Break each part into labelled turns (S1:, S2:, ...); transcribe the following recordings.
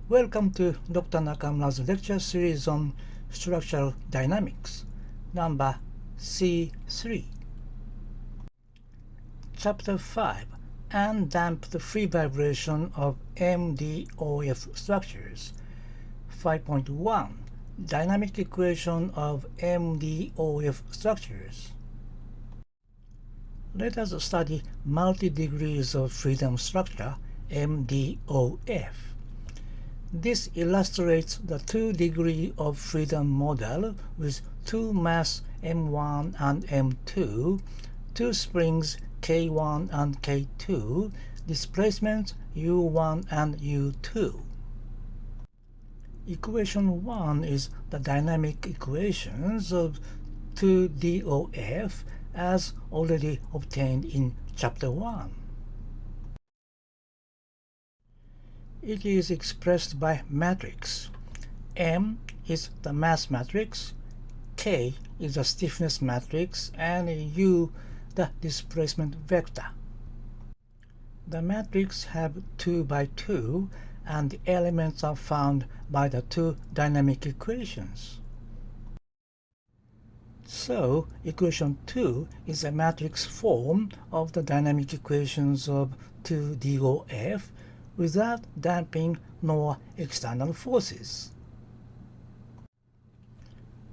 S1: Welcome to Dr. Nakamura's lecture series on structural dynamics, number C-3. Chapter 5, Undamped free vibration of MDOF structures. 5.1, Dynamic equation of MDOF structures. Let us study multi-degrees of freedom structure, MDOF. This illustrates the 2-degree of freedom model with two mass M1 and M2, two springs K1 and K2, displacements U1 and U2. Equation 1 is the dynamic equations of 2DOF as already obtained in Chapter 1. It is expressed by matrix. M is the mass matrix, K is the stiffness matrix, and U the displacement vector. The matrix have 2 by 2, and the elements are found by the two dynamic equations. So, equation 2 is a matrix form of the dynamic equations of 2DOF without damping nor external forces.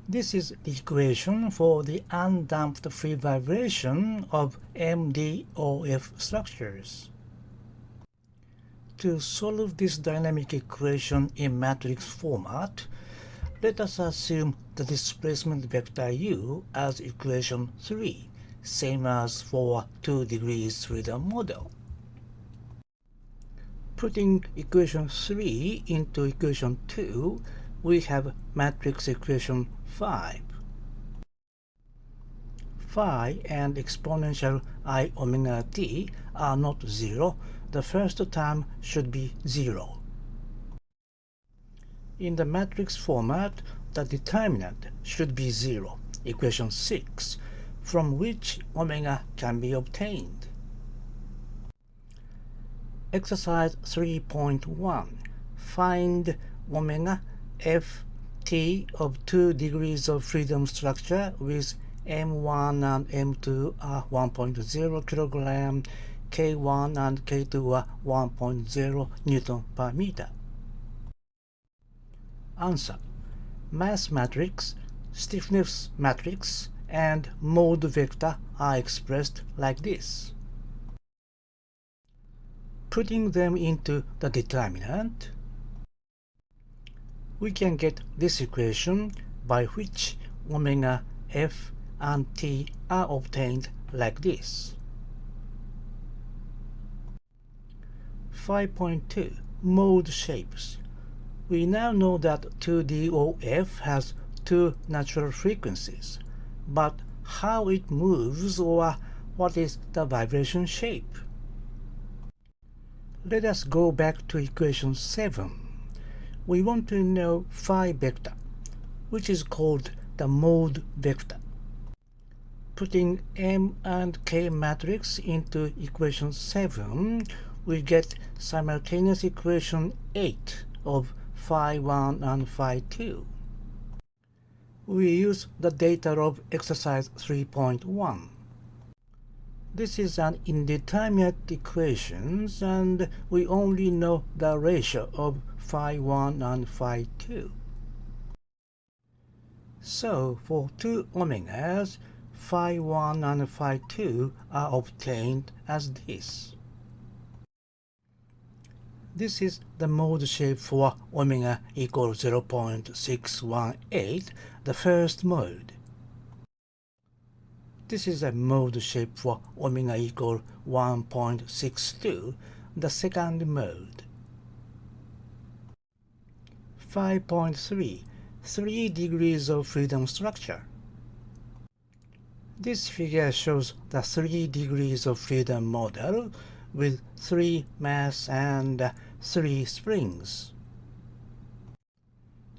S1: This is the equation for the undamped free vibration of MDOF structures. To solve this dynamic equation in matrix format, let us assume the displacement vector U as equation 3, same as for 2 degrees freedom model. Putting equation 3 into equation 2, we have matrix equation 5. Phi and exponential I omega t are not 0. The first term should be 0. In the matrix format, the determinant should be 0, equation 6, from which omega can be obtained. Exercise 3.1. Find omega f t of 2 degrees of freedom structure with M1 and M2 are 1.0 kilogram, K1 and K2 are 1.0 Newton per meter. Answer. Mass matrix, stiffness matrix, and mode vector are expressed like this. Putting them into the determinant, we can get this equation by which omega f and t are obtained like this. 5.2 Mode shapes. We now know that 2DOF has two natural frequencies, but how it moves or what is the vibration shape? Let us go back to equation 7. We want to know phi vector, which is called the mode vector. Putting M and K matrix into equation 7, we get simultaneous equation 8 of phi 1 and phi 2. We use the data of exercise 3.1. This is an indeterminate equation, and we only know the ratio of phi 1 and phi 2. So, for two omegas, phi 1 and phi 2 are obtained as this. This is the mode shape for omega equals 0.618, the first mode. This is a mode shape for omega equal 1.62, the second mode. 5.3 3 degrees of freedom structure. This figure shows the 3 degrees of freedom model with 3 mass and 3 springs.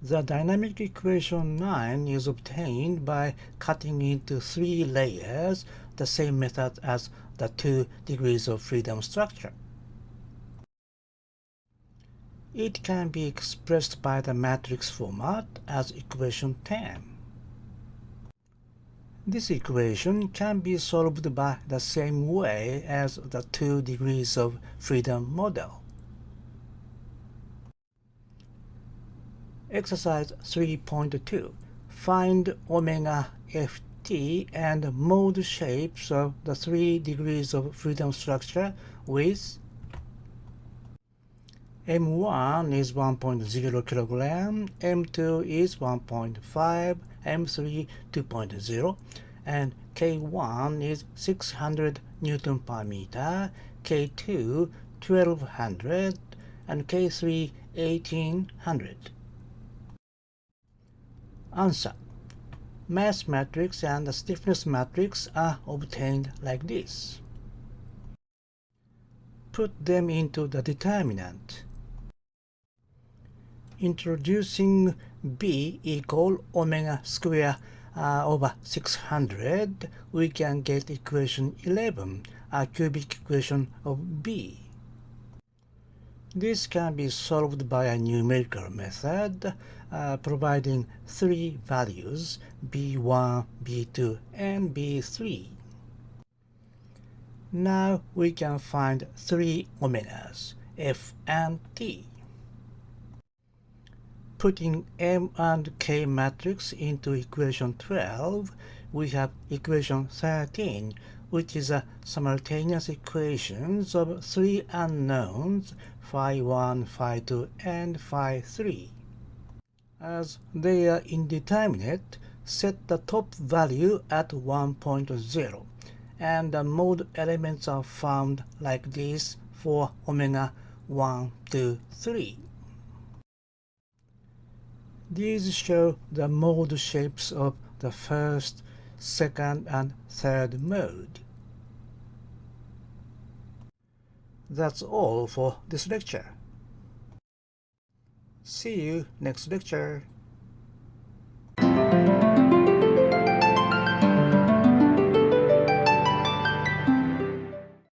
S1: The dynamic equation 9 is obtained by cutting into 3 layers, the same method as the 2 degrees of freedom structure. It can be expressed by the matrix format as equation 10. This equation can be solved by the same way as the 2 degrees of freedom model. Exercise 3.2. Find omega ft and mode shapes of the 3 degrees of freedom structure with M1 is 1.0 kilogram, M2 is 1.5, M3 2.0, and K1 is 600 Newton per meter, K2 1200, and K3 1800. Answer. Mass matrix and the stiffness matrix are obtained like this. Put them into the determinant. Introducing B equal omega square over 600, we can get equation 11, a cubic equation of B. This can be solved by a numerical method, providing 3 values, B1, B2, and B3. Now we can find 3 omegas, F and T. Putting M and K matrix into equation 12, we have equation 13, which is a simultaneous equations of 3 unknowns, phi1, phi2, and phi3. As they are indeterminate, set the top value at 1.0, and the mode elements are found like this for omega 1, 2, 3. These show the mode shapes of the first, second, and third mode. That's all for this lecture. See you next lecture.